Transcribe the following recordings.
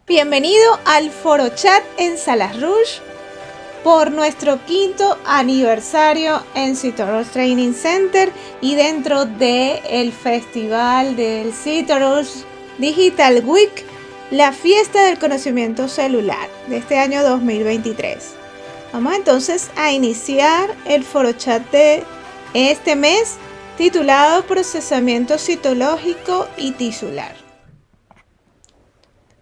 Bienvenido al Foro Chat en Salas Rouge por nuestro 5º aniversario en Citorouge Training Center y dentro del festival del Citorouge Digital Week, la fiesta del conocimiento celular de este año 2023. Vamos entonces a iniciar el Foro Chat de este mes titulado Procesamiento citológico y tisular.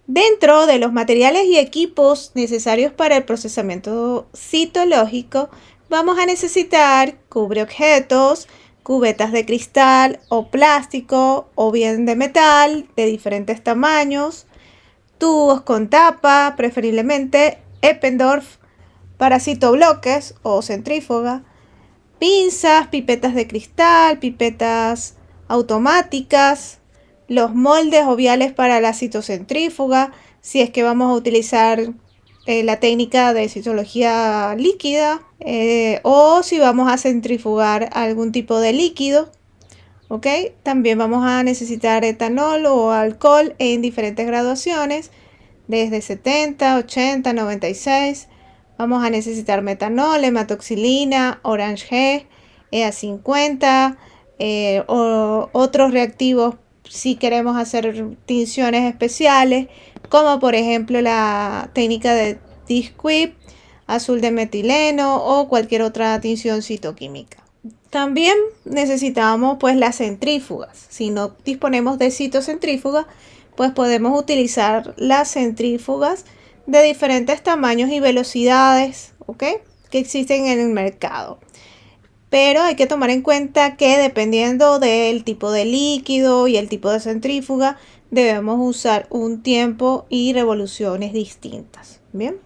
Dentro de los materiales y equipos necesarios para el procesamiento citológico, vamos a necesitar cubreobjetos, cubetas de cristal o plástico o bien de metal de diferentes tamaños, tubos con tapa, preferiblemente Eppendorf para citobloques o centrífuga, pinzas, pipetas de cristal, pipetas automáticas, los moldes o viales para la citocentrífuga, si es que vamos a utilizar la técnica de citología líquida o si vamos a centrifugar algún tipo de líquido. ¿Ok? También vamos a necesitar etanol o alcohol en diferentes graduaciones, desde 70, 80, 96. Vamos a necesitar metanol, hematoxilina, Orange G, EA50 o otros reactivos si queremos hacer tinciones especiales, como por ejemplo la técnica de Disquip, azul de metileno o cualquier otra tinción citoquímica. También necesitamos pues las centrífugas. Si no disponemos de citocentrífuga, pues podemos utilizar las centrífugas de diferentes tamaños y velocidades, ¿ok? Que existen en el mercado. Pero hay que tomar en cuenta que dependiendo del tipo de líquido y el tipo de centrífuga, debemos usar un tiempo y revoluciones distintas. Bien.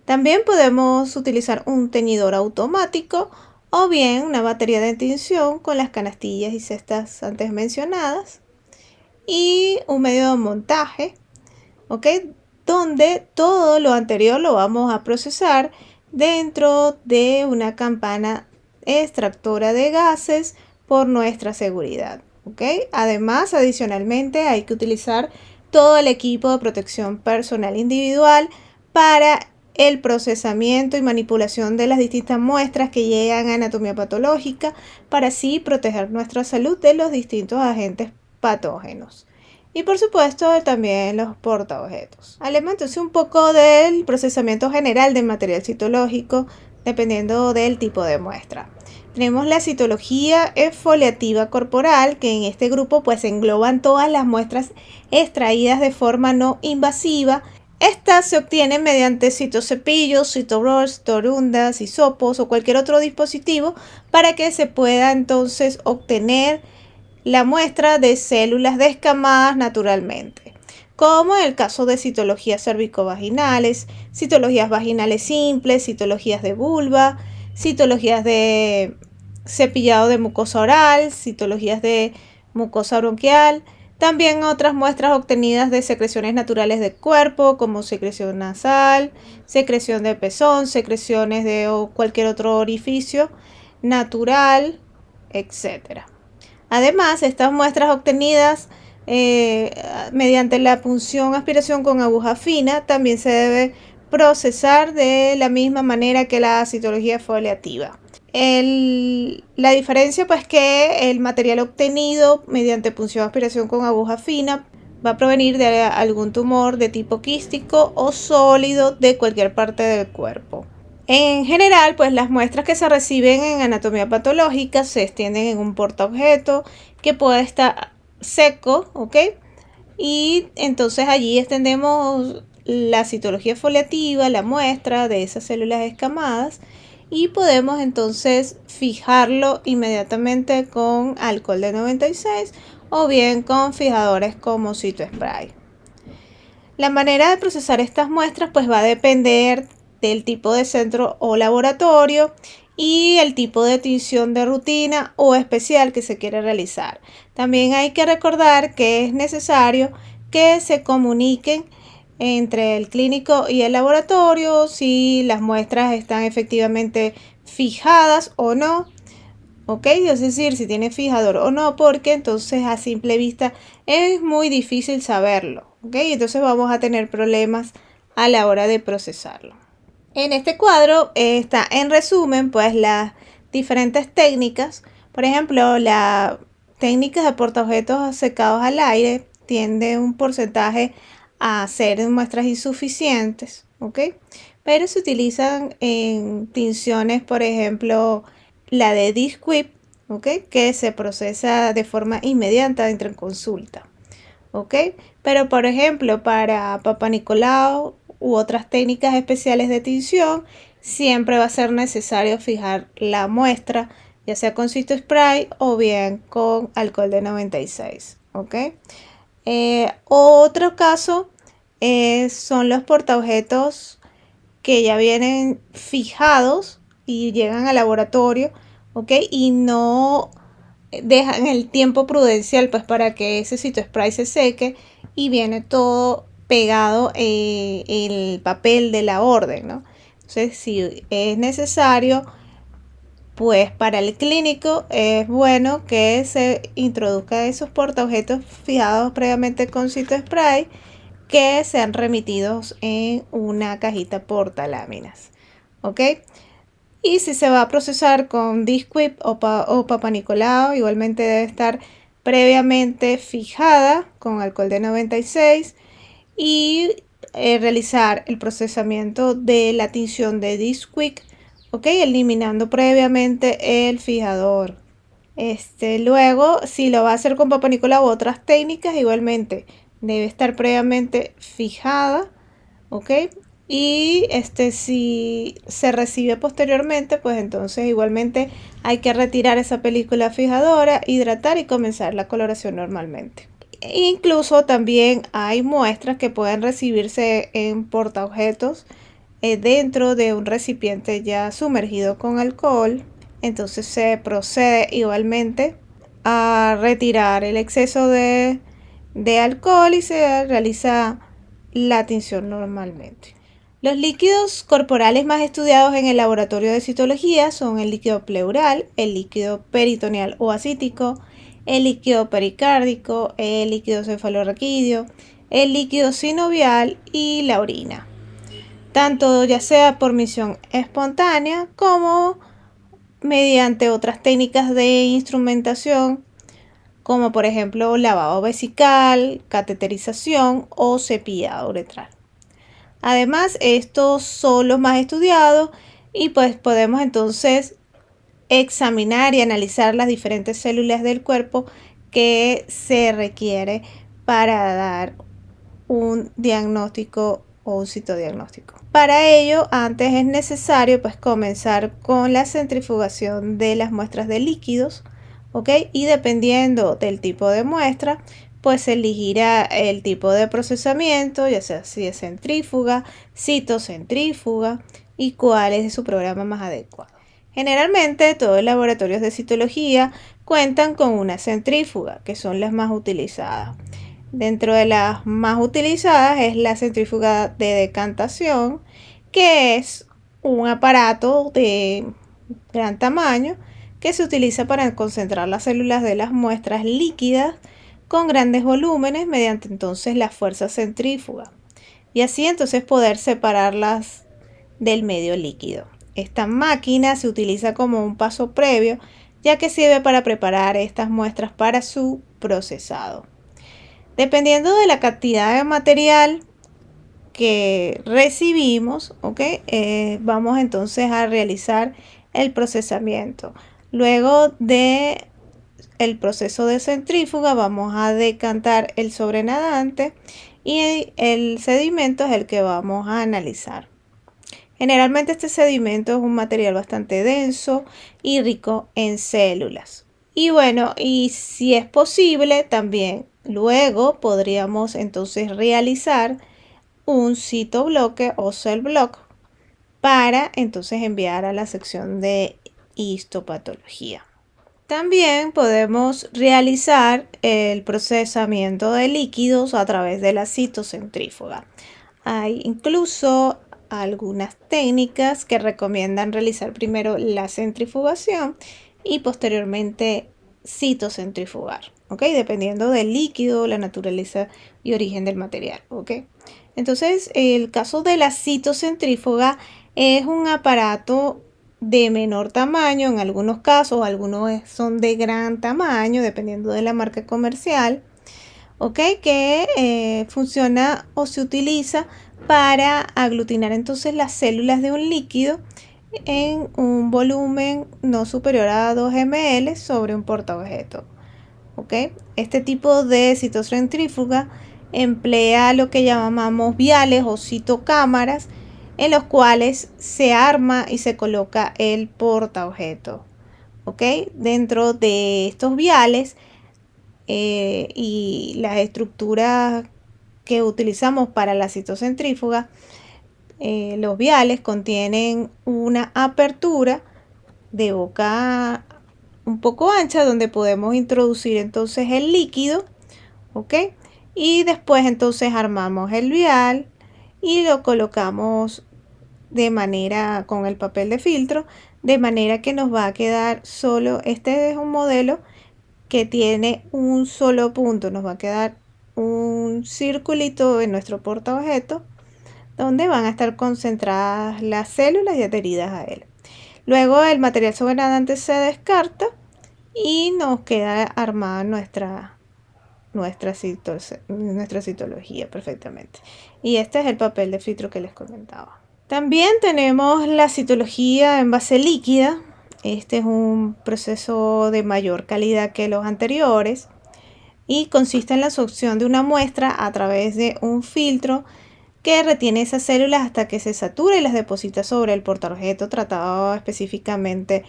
También podemos utilizar un teñidor automático o bien una batería de tinción con las canastillas y cestas antes mencionadas y un medio de montaje, ¿ok? Donde todo lo anterior lo vamos a procesar dentro de una campana extractora de gases por nuestra seguridad, ¿ok? Además, adicionalmente, hay que utilizar todo el equipo de protección personal individual para el procesamiento y manipulación de las distintas muestras que llegan a anatomía patológica para así proteger nuestra salud de los distintos agentes patógenos. Y por supuesto también los portaobjetos. Hablemos entonces un poco del procesamiento general del material citológico dependiendo del tipo de muestra. Tenemos la citología exfoliativa corporal, que en este grupo pues engloban todas las muestras extraídas de forma no invasiva. Estas se obtienen mediante citocepillos, citobrush, torundas, hisopos o cualquier otro dispositivo para que se pueda entonces obtener la muestra de células descamadas naturalmente, como en el caso de citologías cervicovaginales, citologías vaginales simples, citologías de vulva, citologías de cepillado de mucosa oral, citologías de mucosa bronquial, también otras muestras obtenidas de secreciones naturales del cuerpo, como secreción nasal, secreción de pezón, secreciones de cualquier otro orificio natural, etc. Además, estas muestras obtenidas mediante la punción aspiración con aguja fina también se debe procesar de la misma manera que la citología exfoliativa. La diferencia pues que el material obtenido mediante punción aspiración con aguja fina va a provenir de algún tumor de tipo quístico o sólido de cualquier parte del cuerpo. En general, pues las muestras que se reciben en anatomía patológica se extienden en un portaobjeto que puede estar seco, ¿ok? Y entonces allí extendemos la citología exfoliativa, la muestra de esas células escamadas y podemos entonces fijarlo inmediatamente con alcohol de 96 o bien con fijadores como CitoSpray. La manera de procesar estas muestras pues va a depender del tipo de centro o laboratorio y el tipo de tinción de rutina o especial que se quiere realizar. También hay que recordar que es necesario que se comuniquen entre el clínico y el laboratorio si las muestras están efectivamente fijadas o no. ¿Ok? Es decir, si tiene fijador o no, porque entonces a simple vista es muy difícil saberlo. ¿ok? Entonces vamos a tener problemas a la hora de procesarlo. En este cuadro está en resumen pues las diferentes técnicas. Por ejemplo, la técnica de portaobjetos secados al aire tiende un porcentaje a ser muestras insuficientes, ¿ok? Pero se utilizan en tinciones, por ejemplo, la de Disquip, ¿ok? Que se procesa de forma inmediata dentro en consulta, ¿ok? Pero por ejemplo, para Papa Nicolau u otras técnicas especiales de tinción, siempre va a ser necesario fijar la muestra, ya sea con CitoSpray o bien con alcohol de 96, ¿ok? Otro caso son los portaobjetos que ya vienen fijados y llegan al laboratorio, ¿ok? Y no dejan el tiempo prudencial pues para que ese CitoSpray se seque y viene todo pegado en el papel de la orden, ¿no? Entonces, si es necesario, pues para el clínico es bueno que se introduzca esos portaobjetos fijados previamente con CitoSpray que sean remitidos en una cajita portaláminas, ¿ok? Y si se va a procesar con Disquip o Papa Nicolau, igualmente debe estar previamente fijada con alcohol de 96 y realizar el procesamiento de la tinción de Disquip, ¿ok? Eliminando previamente el fijador. Luego, si lo va a hacer con Papa Nicolau u otras técnicas, igualmente debe estar previamente fijada, ¿ok? Y si se recibe posteriormente, pues entonces igualmente hay que retirar esa película fijadora, hidratar y comenzar la coloración normalmente. Incluso también hay muestras que pueden recibirse en portaobjetos dentro de un recipiente ya sumergido con alcohol. Entonces se procede igualmente a retirar el exceso de alcohol y se realiza la tinción normalmente. Los líquidos corporales más estudiados en el laboratorio de citología son el líquido pleural, el líquido peritoneal o acítico, el líquido pericárdico, el líquido cefalorraquídeo, el líquido sinovial y la orina. Tanto ya sea por misión espontánea como mediante otras técnicas de instrumentación, como por ejemplo lavado vesical, cateterización o cepillado uretral. Además, estos son los más estudiados y pues podemos entonces examinar y analizar las diferentes células del cuerpo que se requiere para dar un diagnóstico o un citodiagnóstico. Para ello, antes es necesario pues comenzar con la centrifugación de las muestras de líquidos, ¿ok? Y dependiendo del tipo de muestra, pues se elegirá el tipo de procesamiento, ya sea si es centrífuga, citocentrífuga y cuál es su programa más adecuado. Generalmente todos los laboratorios de citología cuentan con una centrífuga, que son las más utilizadas. Dentro de las más utilizadas es la centrífuga de decantación, que es un aparato de gran tamaño que se utiliza para concentrar las células de las muestras líquidas con grandes volúmenes mediante entonces la fuerza centrífuga y así entonces poder separarlas del medio líquido. Esta máquina se utiliza como un paso previo ya que sirve para preparar estas muestras para su procesado. Dependiendo de la cantidad de material que recibimos, vamos entonces a realizar el procesamiento. Luego de el proceso de centrífuga vamos a decantar el sobrenadante y el sedimento es el que vamos a analizar. Generalmente este sedimento es un material bastante denso y rico en células. Y bueno, y si es posible también luego podríamos entonces realizar un citobloque o cell block para entonces enviar a la sección de histopatología. También podemos realizar el procesamiento de líquidos a través de la citocentrífuga. Hay incluso algunas técnicas que recomiendan realizar primero la centrifugación y posteriormente citocentrifugar, dependiendo del líquido, la naturaleza y origen del material, ¿ok? Entonces, el caso de la citocentrífuga es un aparato de menor tamaño en algunos casos, algunos son de gran tamaño, dependiendo de la marca comercial, ¿ok? Que funciona o se utiliza para aglutinar entonces las células de un líquido en un volumen no superior a 2 ml sobre un portaobjeto. ¿Ok? Este tipo de citocentrífuga emplea lo que llamamos viales o citocámaras, en los cuales se arma y se coloca el portaobjeto. ¿Ok? Dentro de estos viales y las estructuras que utilizamos para la citocentrífuga, los viales contienen una apertura de boca un poco ancha donde podemos introducir entonces el líquido, ¿ok? Y después entonces armamos el vial y lo colocamos de manera con el papel de filtro, de manera que nos va a quedar solo, este es un modelo que tiene un solo punto, nos va a quedar un circulito en nuestro portaobjeto donde van a estar concentradas las células y adheridas a él. Luego el material sobrante se descarta y nos queda armada nuestra citología perfectamente. Y este es el papel de filtro que les comentaba. También tenemos la citología en base líquida. Este es un proceso de mayor calidad que los anteriores y consiste en la succión de una muestra a través de un filtro que retiene esas células hasta que se satura y las deposita sobre el portaobjeto tratado específicamente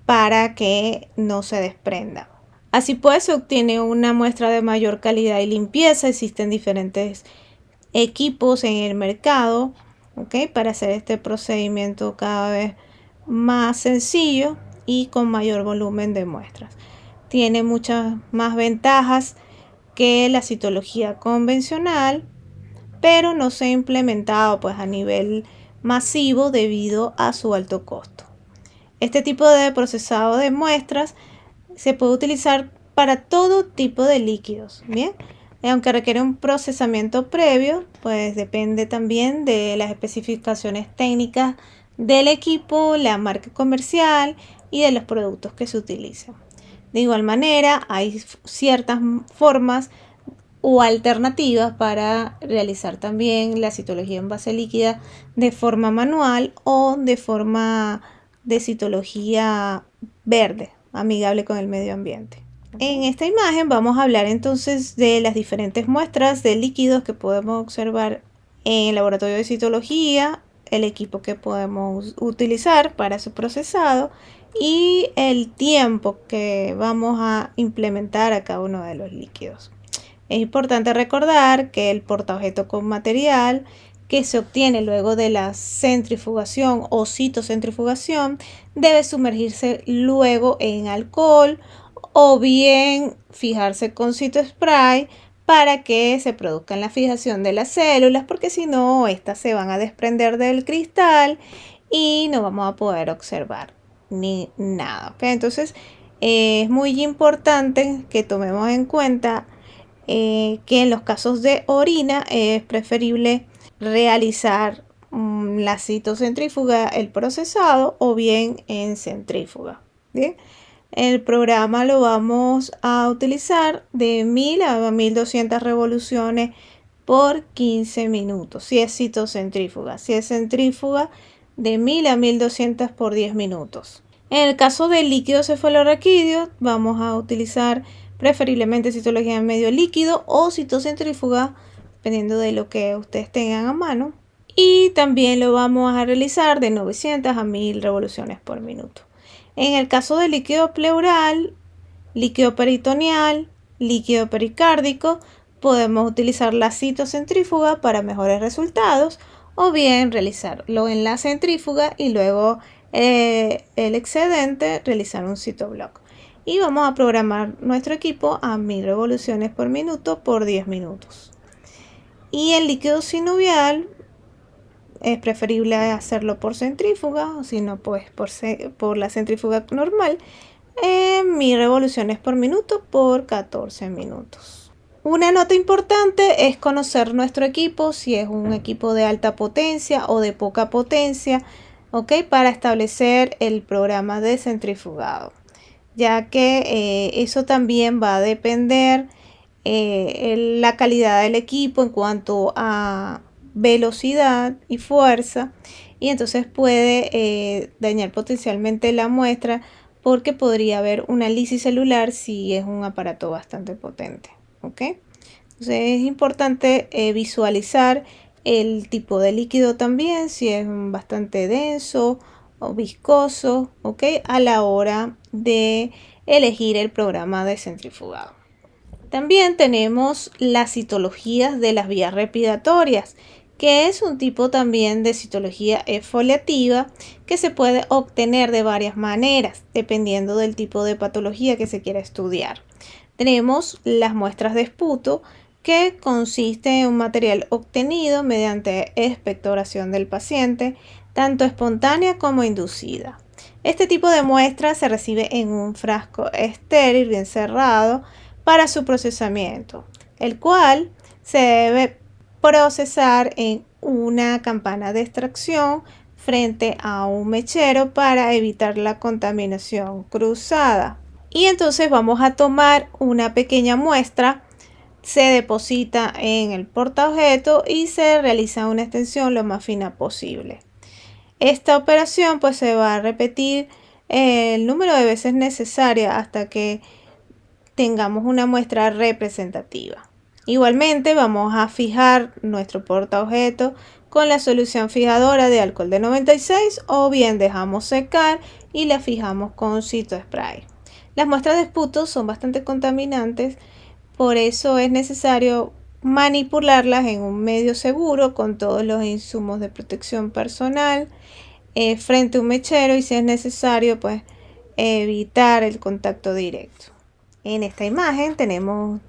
para que no se desprenda. Así pues, se obtiene una muestra de mayor calidad y limpieza. Existen diferentes equipos en el mercado, ¿ok? Para hacer este procedimiento cada vez más sencillo y con mayor volumen de muestras. Tiene muchas más ventajas que la citología convencional, pero no se ha implementado pues a nivel masivo debido a su alto costo. Este tipo de procesado de muestras se puede utilizar para todo tipo de líquidos, ¿bien? Aunque requiere un procesamiento previo, pues depende también de las especificaciones técnicas del equipo, la marca comercial y de los productos que se utilizan. De igual manera, hay ciertas formas o alternativas para realizar también la citología en base líquida de forma manual o de forma de citología verde, amigable con el medio ambiente. En esta imagen vamos a hablar entonces de las diferentes muestras de líquidos que podemos observar en el laboratorio de citología, el equipo que podemos utilizar para su procesado y el tiempo que vamos a implementar a cada uno de los líquidos. Es importante recordar que el portaobjeto con material que se obtiene luego de la centrifugación o citocentrifugación debe sumergirse luego en alcohol o bien fijarse con citospray para que se produzca la fijación de las células, porque si no, estas se van a desprender del cristal y no vamos a poder observar ni nada. ¿Okay? Entonces, es muy importante que tomemos en cuenta que en los casos de orina es preferible realizar la citocentrífuga, el procesado, o bien en centrífuga. ¿Bien? El programa lo vamos a utilizar de 1000 a 1200 revoluciones por 15 minutos. Si es citocentrífuga, si es centrífuga, de 1000 a 1200 por 10 minutos. En el caso de líquido cefalorraquídeo, vamos a utilizar preferiblemente citología en medio líquido o citocentrífuga, dependiendo de lo que ustedes tengan a mano. Y también lo vamos a realizar de 900 a 1000 revoluciones por minuto. En el caso de líquido pleural, líquido peritoneal, líquido pericárdico, podemos utilizar la citocentrífuga para mejores resultados o bien realizarlo en la centrífuga y luego el excedente realizar un citoblock. Y vamos a programar nuestro equipo a 1000 revoluciones por minuto por 10 minutos. Y el líquido sinovial es preferible hacerlo por centrífuga, o si no, pues por la centrífuga normal, 1000 revoluciones por minuto por 14 minutos. Una nota importante es conocer nuestro equipo, si es un equipo de alta potencia o de poca potencia, ¿ok? Para establecer el programa de centrifugado, ya que eso también va a depender la calidad del equipo en cuanto a velocidad y fuerza, y entonces puede dañar potencialmente la muestra porque podría haber una lisis celular si es un aparato bastante potente. ¿Ok? Entonces es importante visualizar el tipo de líquido también, si es bastante denso o viscoso, ¿ok? A la hora de elegir el programa de centrifugado. También tenemos las citologías de las vías respiratorias, que es un tipo también de citología exfoliativa que se puede obtener de varias maneras, dependiendo del tipo de patología que se quiera estudiar. Tenemos las muestras de esputo, que consiste en un material obtenido mediante expectoración del paciente, tanto espontánea como inducida. Este tipo de muestra se recibe en un frasco estéril bien cerrado para su procesamiento, el cual se debe procesar en una campana de extracción frente a un mechero para evitar la contaminación cruzada. Y entonces vamos a tomar una pequeña muestra, se deposita en el portaobjeto y se realiza una extensión lo más fina posible. Esta operación pues se va a repetir el número de veces necesaria hasta que tengamos una muestra representativa. Igualmente vamos a fijar nuestro portaobjeto con la solución fijadora de alcohol de 96 o bien dejamos secar y la fijamos con CitoSpray. Las muestras de esputo son bastante contaminantes, por eso es necesario manipularlas en un medio seguro con todos los insumos de protección personal frente a un mechero, y si es necesario pues evitar el contacto directo. En esta imagen tenemos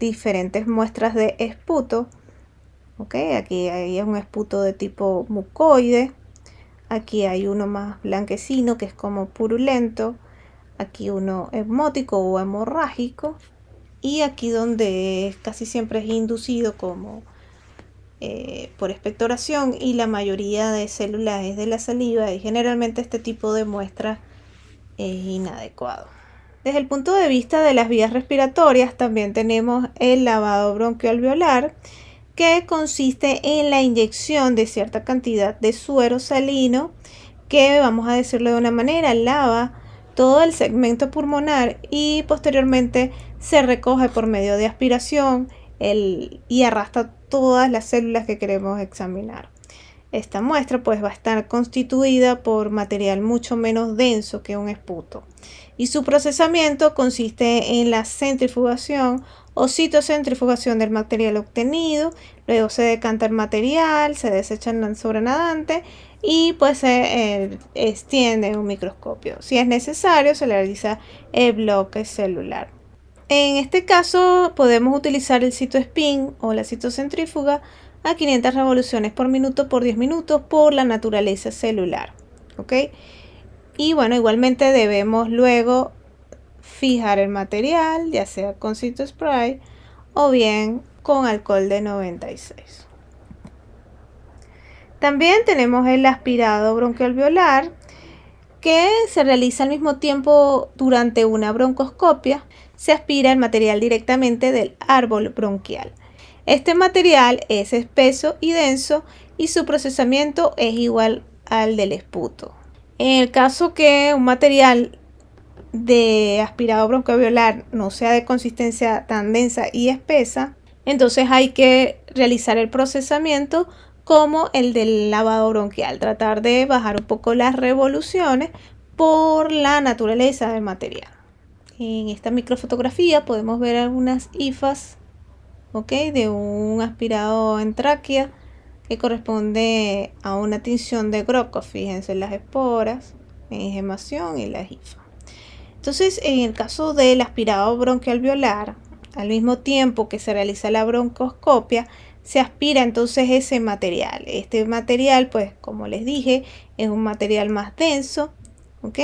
diferentes muestras de esputo. ¿Okay? Aquí hay un esputo de tipo mucoide. Aquí hay uno más blanquecino que es como purulento. Aquí uno hemótico o hemorrágico. Y aquí donde casi siempre es inducido como por expectoración, y la mayoría de células es de la saliva, y generalmente este tipo de muestra es inadecuado. Desde el punto de vista de las vías respiratorias, también tenemos el lavado bronquialveolar, que consiste en la inyección de cierta cantidad de suero salino, que, vamos a decirlo de una manera, lava todo el segmento pulmonar y posteriormente se recoge por medio de aspiración y arrastra todas las células que queremos examinar. Esta muestra pues va a estar constituida por material mucho menos denso que un esputo, y su procesamiento consiste en la centrifugación o citocentrifugación del material obtenido. Luego se decanta el material, se desecha el sobrenadante y pues se extiende en un microscopio. Si es necesario, se le realiza el bloque celular. En este caso podemos utilizar el CitoSpin o la citocentrífuga a 500 revoluciones por minuto por 10 minutos por la naturaleza celular. ¿Ok? Y bueno, igualmente debemos luego fijar el material, ya sea con CitoSpray o bien con alcohol de 96. También tenemos el aspirado bronquialveolar, que se realiza al mismo tiempo durante una broncoscopia. Se aspira el material directamente del árbol bronquial. Este material es espeso y denso y su procesamiento es igual al del esputo. En el caso que un material de aspirado bronquialveolar no sea de consistencia tan densa y espesa, entonces hay que realizar el procesamiento como el del lavado bronquial, tratar de bajar un poco las revoluciones por la naturaleza del material. En esta microfotografía podemos ver algunas hifas, ¿okay?, de un aspirado en tráquea que corresponde a una tinción de Grokow. Fíjense las esporas, engemación y la hifa. Entonces, en el caso del aspirado bronquialveolar, al mismo tiempo que se realiza la broncoscopia, se aspira entonces ese material. Este material, pues, como les dije, es un material más denso, ¿ok?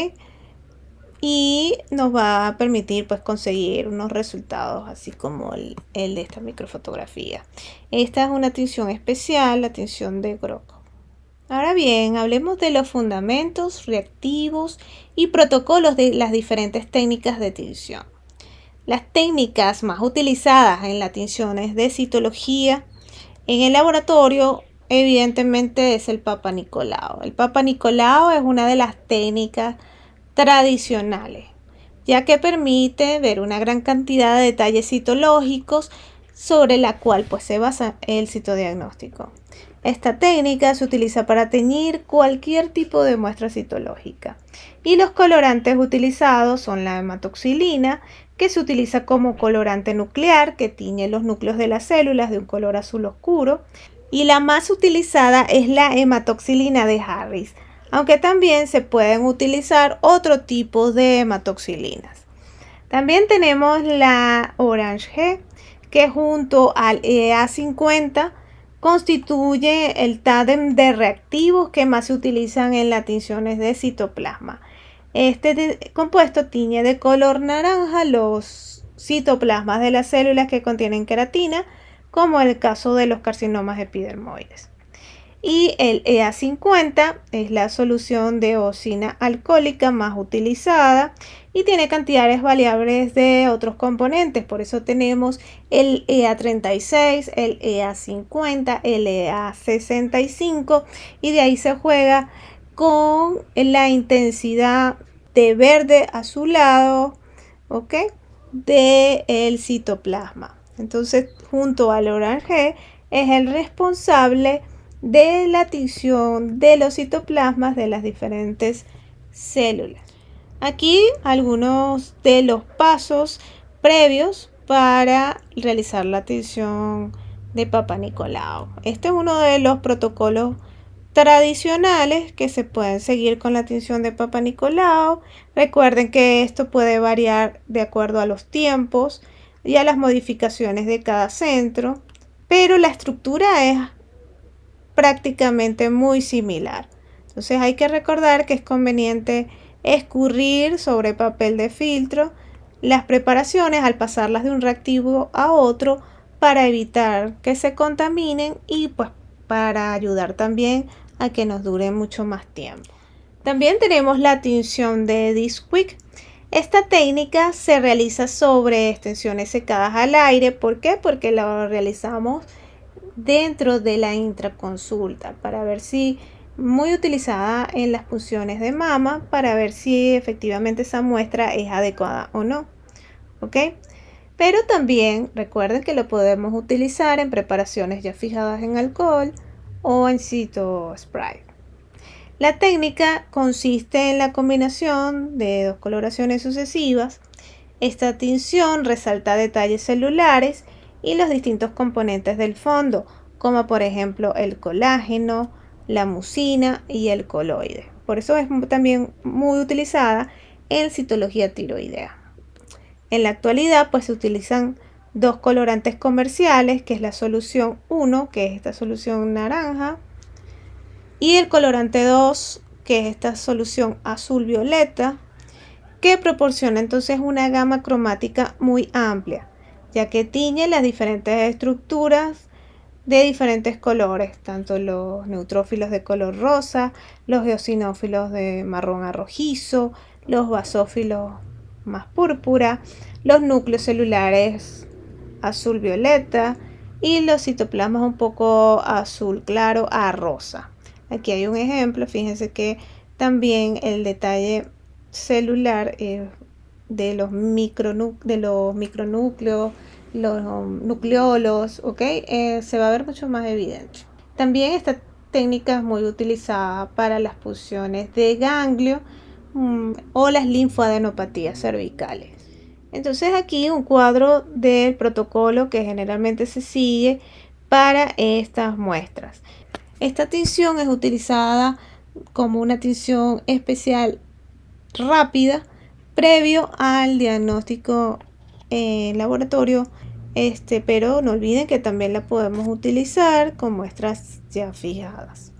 y nos va a permitir pues conseguir unos resultados así como el de esta microfotografía. Esta es una tinción especial, la tinción de Groco. Ahora bien, hablemos de los fundamentos, reactivos y protocolos de las diferentes técnicas de tinción. Las técnicas más utilizadas en las tinciones de citología en el laboratorio evidentemente es el Papa Nicolau. El Papa Nicolau es una de las técnicas tradicionales, ya que permite ver una gran cantidad de detalles citológicos sobre la cual pues se basa el citodiagnóstico. Esta técnica se utiliza para teñir cualquier tipo de muestra citológica y los colorantes utilizados son la hematoxilina, que se utiliza como colorante nuclear que tiñe los núcleos de las células de un color azul oscuro, y la más utilizada es la hematoxilina de Harris, aunque también se pueden utilizar otro tipo de hematoxilinas. También tenemos la Orange G, que junto al EA50 constituye el tándem de reactivos que más se utilizan en las tinciones de citoplasma. Este compuesto tiñe de color naranja los citoplasmas de las células que contienen queratina, como en el caso de los carcinomas epidermoides. Y el EA50 es la solución de eosina alcohólica más utilizada y tiene cantidades variables de otros componentes. Por eso tenemos el EA36, el EA50, el EA65 y de ahí se juega con la intensidad de verde azulado, ¿ok?, del citoplasma. Entonces, junto al Orange es el responsable de la tinción de los citoplasmas de las diferentes células. Aquí algunos de los pasos previos para realizar la tinción de Papa Nicolau. Este es uno de los protocolos tradicionales que se pueden seguir con la tinción de Papa Nicolau. Recuerden que esto puede variar de acuerdo a los tiempos y a las modificaciones de cada centro, pero la estructura es prácticamente muy similar. Entonces hay que recordar que es conveniente escurrir sobre papel de filtro las preparaciones al pasarlas de un reactivo a otro para evitar que se contaminen y pues para ayudar también a que nos dure mucho más tiempo. También tenemos la tinción de Disquick. Esta técnica se realiza sobre extensiones secadas al aire. ¿Por qué? Porque la realizamos dentro de la intraconsulta para ver si, muy utilizada en las punciones de mama, para ver si efectivamente esa muestra es adecuada o no, ¿ok? Pero también recuerden que lo podemos utilizar en preparaciones ya fijadas en alcohol o en CitoSpray. La técnica consiste en la combinación de dos coloraciones sucesivas. Esta tinción resalta detalles celulares y los distintos componentes del fondo, como por ejemplo el colágeno, la mucina y el coloide. Por eso es también muy utilizada en citología tiroidea. En la actualidad pues se utilizan dos colorantes comerciales, que es la solución 1, que es esta solución naranja, y el colorante 2, que es esta solución azul violeta, que proporciona entonces una gama cromática muy amplia, ya que tiñe las diferentes estructuras de diferentes colores, tanto los neutrófilos de color rosa, los eosinófilos de marrón a rojizo, los basófilos más púrpura, los núcleos celulares azul violeta y los citoplasmas un poco azul claro a rosa. Aquí hay un ejemplo, fíjense que también el detalle celular de los micronúcleos, los nucleolos, ¿ok? Se va a ver mucho más evidente. También esta técnica es muy utilizada para las punciones de ganglio o las linfoadenopatías cervicales. Entonces aquí un cuadro del protocolo que generalmente se sigue para estas muestras. Esta tinción es utilizada como una tinción especial rápida previo al diagnóstico en laboratorio, pero no olviden que también la podemos utilizar con muestras ya fijadas.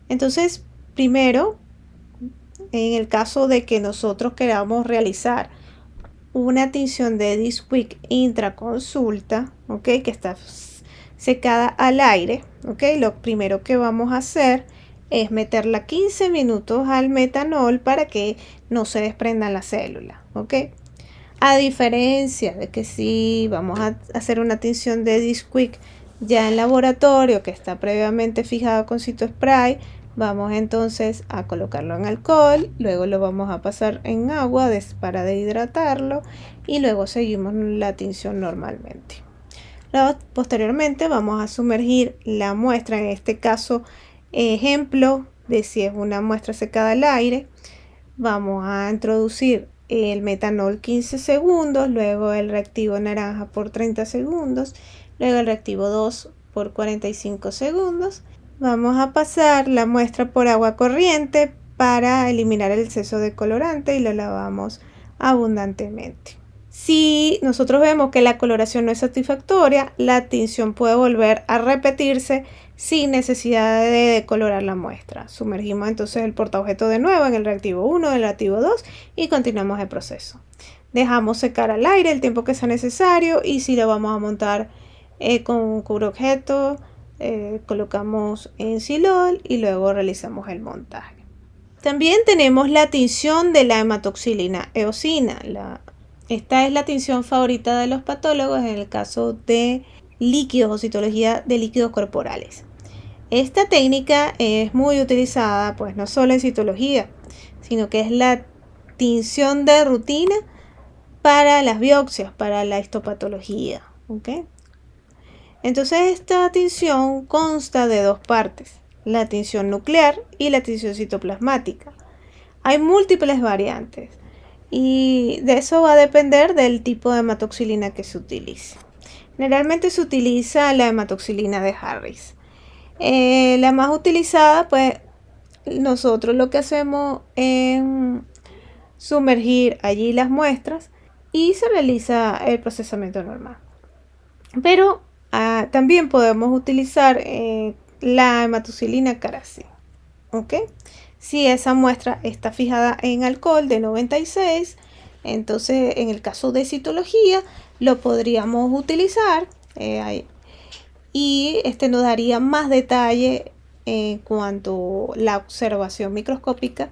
Entonces, primero en el caso de que nosotros queramos realizar una tinción de Disquick intraconsulta, ¿ok? Que está secada al aire, ¿ok? Lo primero que vamos a hacer es meterla 15 minutos al metanol para que no se desprendan las células, ¿ok? A diferencia de que si vamos a hacer una tinción de Disquick ya en laboratorio que está previamente fijado con CitoSpray, vamos entonces a colocarlo en alcohol, luego lo vamos a pasar en agua para deshidratarlo y luego seguimos la tinción normalmente. Posteriormente vamos a sumergir la muestra, en este caso ejemplo de si es una muestra secada al aire, vamos a introducir el metanol 15 segundos, luego el reactivo naranja por 30 segundos, luego el reactivo 2 por 45 segundos. Vamos a pasar la muestra por agua corriente para eliminar el exceso de colorante y lo lavamos abundantemente. Si nosotros vemos que la coloración no es satisfactoria, la tinción puede volver a repetirse sin necesidad de decolorar la muestra. Sumergimos entonces el portaobjeto de nuevo en el reactivo 1, el reactivo 2 y continuamos el proceso. Dejamos secar al aire el tiempo que sea necesario y si lo vamos a montar con un cubreobjeto, colocamos en silol y luego realizamos el montaje. También tenemos la tinción de la hematoxilina eosina. Esta es la tinción favorita de los patólogos en el caso de líquidos o citología de líquidos corporales. Esta técnica es muy utilizada pues no solo en citología, sino que es la tinción de rutina para las biopsias, para la histopatología. ¿Okay? Entonces esta tinción consta de dos partes, la tinción nuclear y la tinción citoplasmática. Hay múltiples variantes y de eso va a depender del tipo de hematoxilina que se utilice. Generalmente se utiliza la hematoxilina de Harris. La más utilizada, pues nosotros lo que hacemos es sumergir allí las muestras y se realiza el procesamiento normal. Pero también podemos utilizar la hematoxilina Carazi. ¿Ok? Si esa muestra está fijada en alcohol de 96, entonces en el caso de citología lo podríamos utilizar y nos daría más detalle en cuanto a la observación microscópica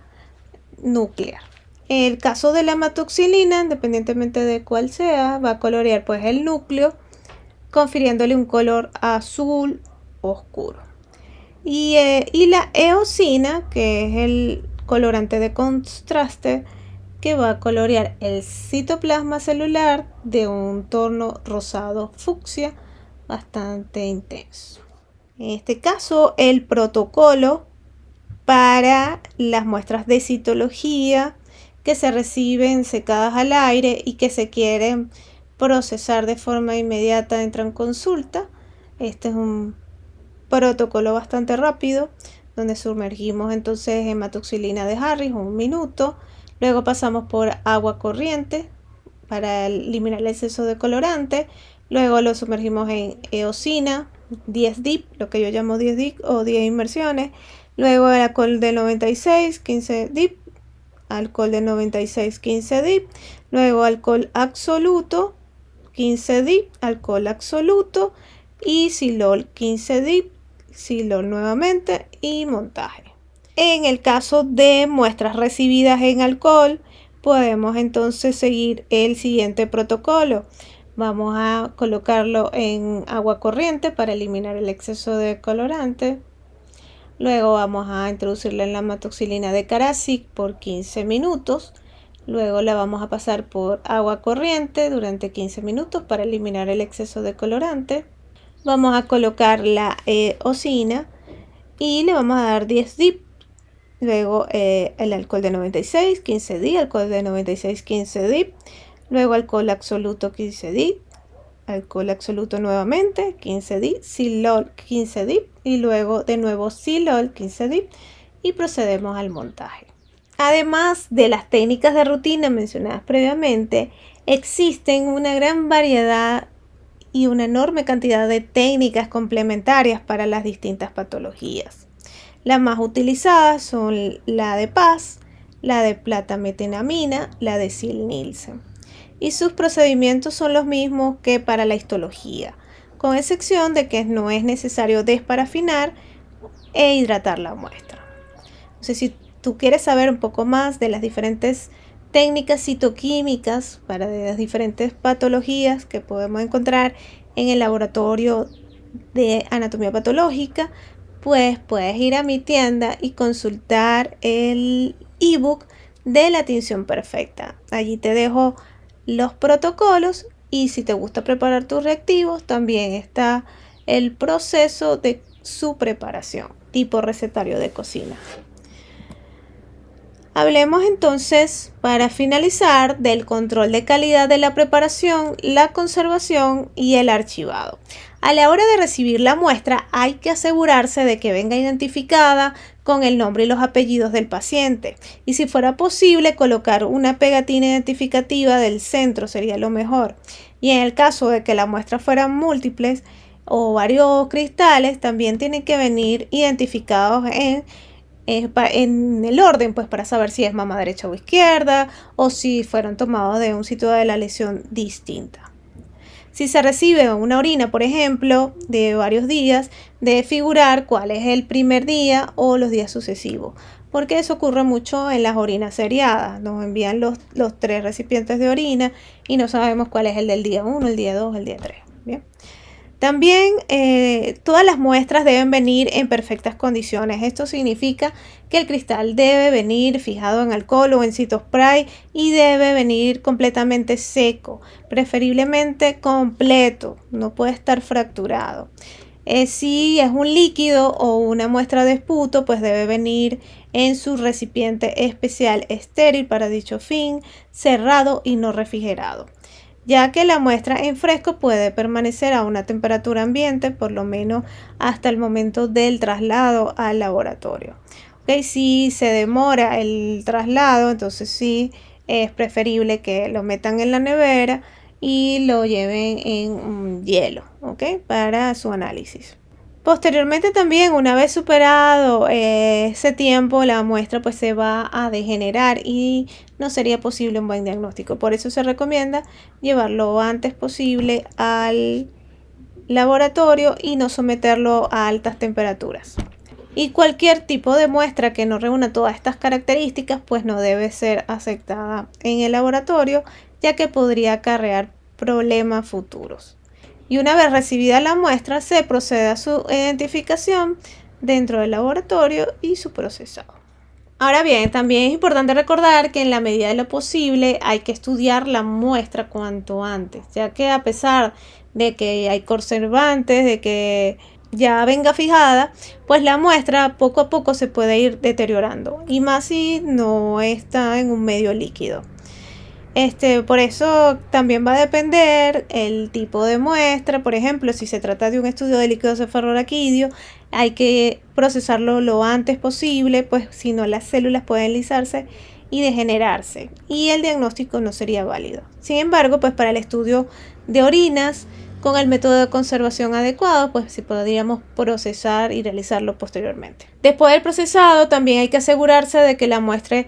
nuclear. En el caso de la hematoxilina, independientemente de cuál sea, va a colorear pues el núcleo, confiriéndole un color azul oscuro. Y la eosina, que es el colorante de contraste, que va a colorear el citoplasma celular de un tono rosado fucsia bastante intenso. En este caso, el protocolo para las muestras de citología que se reciben secadas al aire y que se quieren procesar de forma inmediata entran en consulta. Este es un protocolo bastante rápido donde sumergimos entonces hematoxilina de Harris 1 minuto, luego pasamos por agua corriente para eliminar el exceso de colorante, luego lo sumergimos en eosina 10 dip, lo que yo llamo 10 dip o 10 inmersiones, luego el alcohol de 96 15 dip, alcohol de 96 15 dip, luego alcohol absoluto 15 dip, alcohol absoluto y silol 15 dip, silol nuevamente y montaje. En el caso de muestras recibidas en alcohol, podemos entonces seguir el siguiente protocolo. Vamos a colocarlo en agua corriente para eliminar el exceso de colorante. Luego vamos a introducirla en la hematoxilina de Carazi por 15 minutos. Luego la vamos a pasar por agua corriente durante 15 minutos para eliminar el exceso de colorante. Vamos a colocar la eosina y le vamos a dar 10 dip. Luego el alcohol de 96, 15 dip, alcohol de 96, 15 dip. Luego alcohol absoluto 15 dip, alcohol absoluto nuevamente 15 dip, silol 15 dip y luego de nuevo silol 15 dip y procedemos al montaje. Además de las técnicas de rutina mencionadas previamente, existen una gran variedad y una enorme cantidad de técnicas complementarias para las distintas patologías. Las más utilizadas son la de Paz, la de plata-metenamina, la de Ziel-Nielsen. Y sus procedimientos son los mismos que para la histología, con excepción de que no es necesario desparafinar e hidratar la muestra. Entonces, si tú quieres saber un poco más de las diferentes técnicas citoquímicas para las diferentes patologías que podemos encontrar en el laboratorio de anatomía patológica, pues puedes ir a mi tienda y consultar el ebook de la tinción perfecta. Allí te dejo los protocolos y si te gusta preparar tus reactivos, también está el proceso de su preparación, tipo recetario de cocina. Hablemos entonces, para finalizar, del control de calidad de la preparación, la conservación y el archivado. A la hora de recibir la muestra hay que asegurarse de que venga identificada con el nombre y los apellidos del paciente, y si fuera posible colocar una pegatina identificativa del centro sería lo mejor. Y en el caso de que la muestra fueran múltiples o varios cristales, también tienen que venir identificados en el orden, pues para saber si es mama derecha o izquierda o si fueron tomados de un sitio de la lesión distinta. Si se recibe una orina, por ejemplo, de varios días, debe figurar cuál es el primer día o los días sucesivos, porque eso ocurre mucho en las orinas seriadas. Nos envían los 3 recipientes de orina y no sabemos cuál es el del día 1, el día 2, el día 3. Bien. También todas las muestras deben venir en perfectas condiciones. Esto significa que el cristal debe venir fijado en alcohol o en citospray y debe venir completamente seco, preferiblemente completo, no puede estar fracturado. Si es un líquido o una muestra de esputo, pues debe venir en su recipiente especial estéril para dicho fin, cerrado y no refrigerado, ya que la muestra en fresco puede permanecer a una temperatura ambiente por lo menos hasta el momento del traslado al laboratorio. ¿Okay? Si se demora el traslado, entonces sí es preferible que lo metan en la nevera y lo lleven en hielo, ¿okay? Para su análisis. Posteriormente también, una vez superado ese tiempo, la muestra pues se va a degenerar y no sería posible un buen diagnóstico. Por eso se recomienda llevarlo lo antes posible al laboratorio y no someterlo a altas temperaturas. Y cualquier tipo de muestra que no reúna todas estas características pues no debe ser aceptada en el laboratorio, ya que podría acarrear problemas futuros. Y una vez recibida la muestra, se procede a su identificación dentro del laboratorio y su procesado. Ahora bien, también es importante recordar que en la medida de lo posible hay que estudiar la muestra cuanto antes, ya que a pesar de que hay conservantes, de que ya venga fijada, pues la muestra poco a poco se puede ir deteriorando, y más si no está en un medio líquido. Por eso también va a depender el tipo de muestra. Por ejemplo, si se trata de un estudio de líquido cefalorraquídeo, hay que procesarlo lo antes posible, pues si no las células pueden lisarse y degenerarse y el diagnóstico no sería válido. Sin embargo, pues para el estudio de orinas con el método de conservación adecuado, pues sí podríamos procesar y realizarlo posteriormente. Después del procesado también hay que asegurarse de que la muestra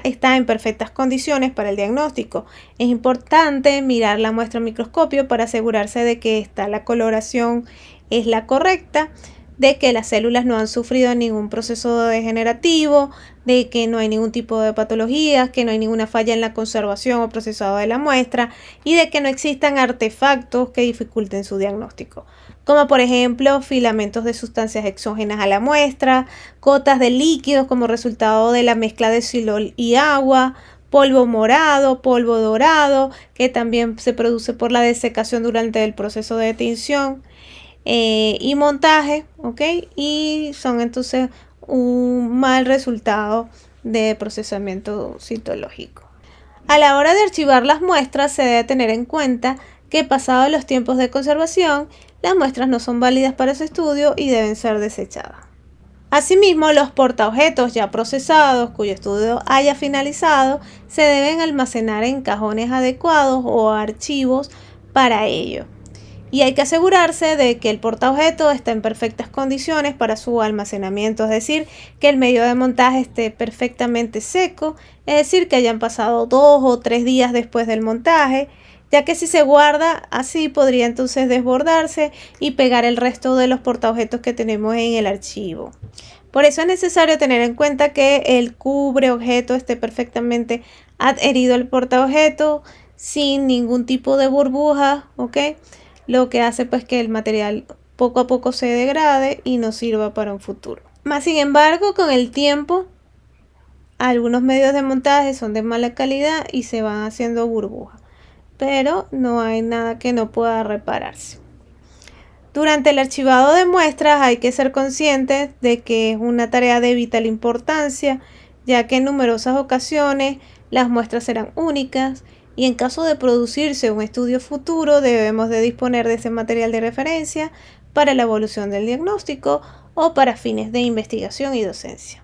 está en perfectas condiciones para el diagnóstico. Es importante mirar la muestra en microscopio para asegurarse de que la coloración es la correcta, de que las células no han sufrido ningún proceso degenerativo, de que no hay ningún tipo de patologías, que no hay ninguna falla en la conservación o procesado de la muestra y de que no existan artefactos que dificulten su diagnóstico, como por ejemplo filamentos de sustancias exógenas a la muestra, gotas de líquidos como resultado de la mezcla de xilol y agua, polvo morado, polvo dorado, que también se produce por la desecación durante el proceso de tinción y montaje, ¿ok? Y son entonces un mal resultado de procesamiento citológico. A la hora de archivar las muestras se debe tener en cuenta que pasados los tiempos de conservación, las muestras no son válidas para su estudio y deben ser desechadas. Asimismo, los portaobjetos ya procesados cuyo estudio haya finalizado se deben almacenar en cajones adecuados o archivos para ello. Y hay que asegurarse de que el portaobjeto está en perfectas condiciones para su almacenamiento, es decir, que el medio de montaje esté perfectamente seco, es decir, que hayan pasado 2 o 3 días después del montaje, ya que si se guarda así podría entonces desbordarse y pegar el resto de los portaobjetos que tenemos en el archivo. Por eso es necesario tener en cuenta que el cubre objeto esté perfectamente adherido al portaobjeto sin ningún tipo de burbuja, ¿ok? Lo que hace pues que el material poco a poco se degrade y no sirva para un futuro. Más sin embargo, con el tiempo, algunos medios de montaje son de mala calidad y se van haciendo burbujas, pero no hay nada que no pueda repararse. Durante el archivado de muestras hay que ser conscientes de que es una tarea de vital importancia, ya que en numerosas ocasiones las muestras serán únicas y en caso de producirse un estudio futuro debemos de disponer de ese material de referencia para la evolución del diagnóstico o para fines de investigación y docencia.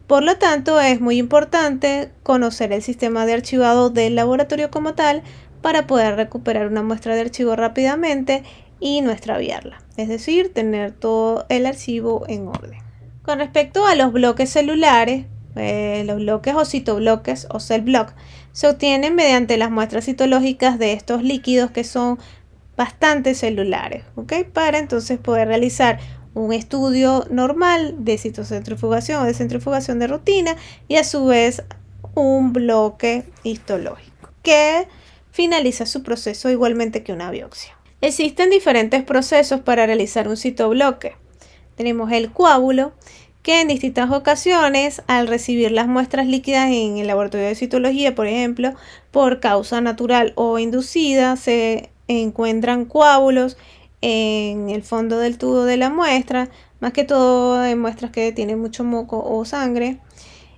Por lo tanto, es muy importante conocer el sistema de archivado del laboratorio como tal para poder recuperar una muestra de archivo rápidamente y no extraviarla, es decir, tener todo el archivo en orden. Con respecto a los bloques celulares, los bloques o citobloques o cell block se obtienen mediante las muestras citológicas de estos líquidos que son bastante celulares, ¿ok? Para entonces poder realizar un estudio normal de citocentrifugación o de centrifugación de rutina y a su vez un bloque histológico que finaliza su proceso igualmente que una biopsia. Existen diferentes procesos para realizar un citobloque. Tenemos el coágulo, que en distintas ocasiones, al recibir las muestras líquidas en el laboratorio de citología, por ejemplo, por causa natural o inducida, se encuentran coágulos en el fondo del tubo de la muestra, más que todo en muestras que tienen mucho moco o sangre.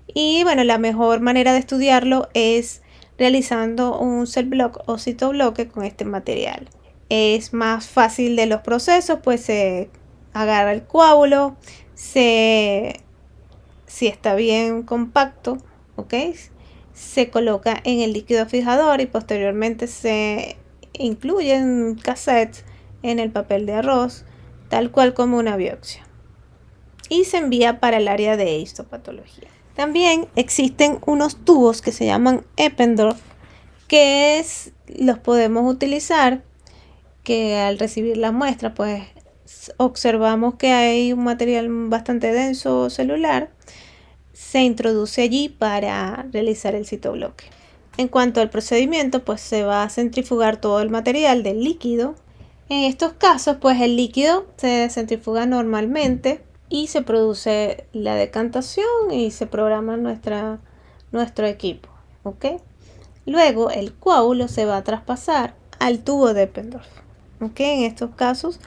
Y bueno, la mejor manera de estudiarlo es realizando un cell block o citobloque con este material. Es más fácil de los procesos, pues se agarra el coágulo, si está bien compacto, ¿ok? Se coloca en el líquido fijador y posteriormente se incluye en cassette en el papel de arroz, tal cual como una biopsia. Y se envía para el área de histopatología. También existen unos tubos que se llaman Eppendorf, que los podemos utilizar, que al recibir la muestra pues observamos que hay un material bastante denso celular, se introduce allí para realizar el citobloque. En cuanto al procedimiento, pues se va a centrifugar todo el material del líquido. En estos casos, pues el líquido se centrifuga normalmente y se produce la decantación y se programa nuestro equipo, ¿ok? Luego el coágulo se va a traspasar al tubo de Eppendorf, ¿ok? En estos casos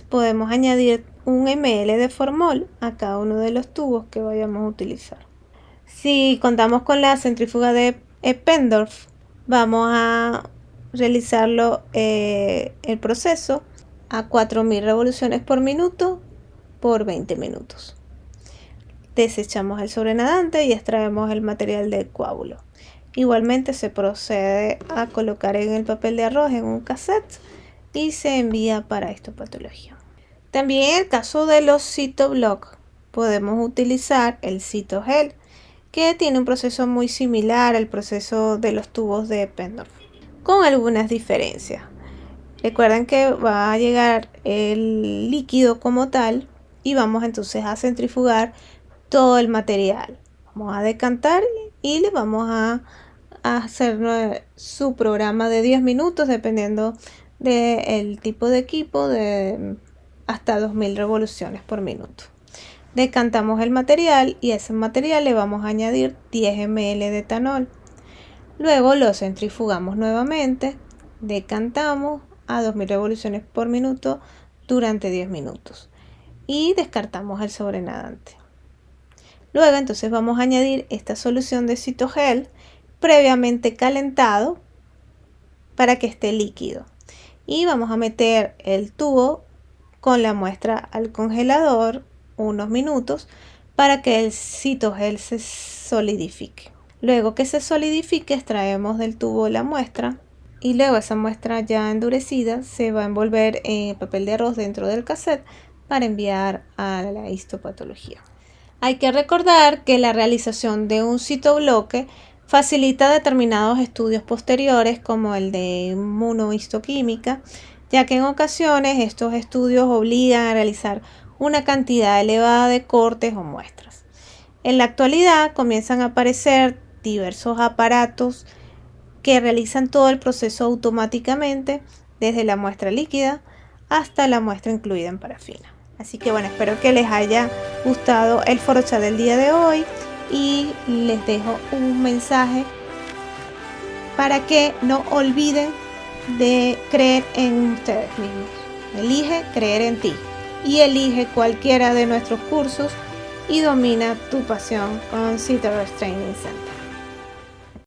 podemos añadir 1 ml de formol a cada uno de los tubos que vayamos a utilizar. Si contamos con la centrífuga de Eppendorf, vamos a realizarlo el proceso a 4000 revoluciones por minuto por 20 minutos. Desechamos el sobrenadante y extraemos el material del coágulo. Igualmente se procede a colocar en el papel de arroz en un cassette y se envía para histopatología. También en el caso de los citoblock podemos utilizar el citogel, que tiene un proceso muy similar al proceso de los tubos de Eppendorf, con algunas diferencias. Recuerden que va a llegar el líquido como tal y vamos entonces a centrifugar todo el material. Vamos a decantar y le vamos a hacer su programa de 10 minutos dependiendo del tipo de equipo, de hasta 2000 revoluciones por minuto. Decantamos el material y a ese material le vamos a añadir 10 ml de etanol. Luego lo centrifugamos nuevamente, decantamos a 2000 revoluciones por minuto durante 10 minutos y descartamos el sobrenadante. Luego entonces vamos a añadir esta solución de citogel previamente calentado para que esté líquido y vamos a meter el tubo con la muestra al congelador unos minutos para que el citogel se solidifique. Luego que se solidifique, extraemos del tubo la muestra y luego esa muestra ya endurecida se va a envolver en papel de arroz dentro del cassette para enviar a la histopatología. Hay que recordar que la realización de un citobloque facilita determinados estudios posteriores como el de inmunohistoquímica, ya que en ocasiones estos estudios obligan a realizar una cantidad elevada de cortes o muestras. En la actualidad comienzan a aparecer diversos aparatos que realizan todo el proceso automáticamente, desde la muestra líquida hasta la muestra incluida en parafina. Así que bueno, espero que les haya gustado el forochá del día de hoy y les dejo un mensaje para que no olviden de creer en ustedes mismos. Elige creer en ti y elige cualquiera de nuestros cursos y domina tu pasión con Citoverse Training Center.